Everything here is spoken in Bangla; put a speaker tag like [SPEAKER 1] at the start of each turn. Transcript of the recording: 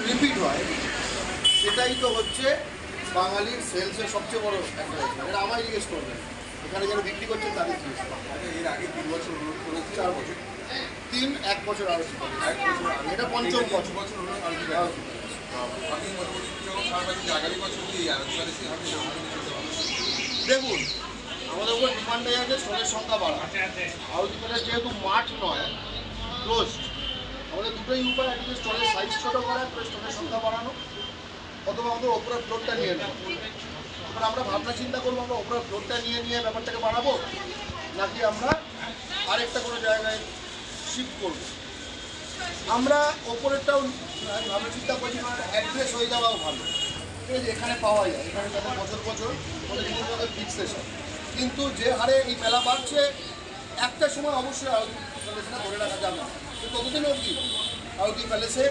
[SPEAKER 1] রিপিট হয়, সেটাই তো হচ্ছে বাঙালির সেলসের সবচেয়ে বড় একটা ব্যাপার। এটা আমায় জিজ্ঞেস করবেন, এখানে যারা বিক্রি করছেন তাদের জিজ্ঞেস করবেন।
[SPEAKER 2] এর আগে 3 বছর অনুরোধ করেছি,
[SPEAKER 1] 4 বছর, 1 বছর আরো ছিল,
[SPEAKER 2] 1 বছর আগে
[SPEAKER 1] এটা পঞ্চম বছর।
[SPEAKER 2] বছর অনুরোধ আমি মোটামুটি যখন সারাবাড়ি আগামী বছর দিয়ে আলোচনা হবে।
[SPEAKER 1] দেখুন, আমাদের উপর ডিমান্ড হয়ে আছে স্টলের সংখ্যা বাড়া। আউটি প্যালেস যেহেতু মাঠ নয়, ক্লোজড, আমাদের দুটোই উপায় আছে, স্টলের সাইজ ছোটো করা, স্টলের সংখ্যা বাড়ানো, অথবা আমাদের ওপরের ফ্লোরটা নিয়ে নেওয়া। এবার আমরা ভাবনা চিন্তা করবো আমরা ওপরের ফ্লোরটা নিয়ে ব্যাপারটাকে বাড়াবো, নাকি আমরা আরেকটা কোনো জায়গায় শিফট করব। আমরা ওপরেরটাও ভাবনা চিন্তা করছি, অ্যাড্রেস হয়ে যাওয়াও ভালো, ঠিক আছে, এখানে পাওয়া যায়, এখানে তাদের বছর ওদের নিজেদের ফিক্সেশন। কিন্তু যে হারে এই মেলা বাড়ছে, একটা সময় অবশ্যই আউটি প্যালেসটা ধরে রাখা যাবে না। ততদিন অবধি আউটি প্যালেসে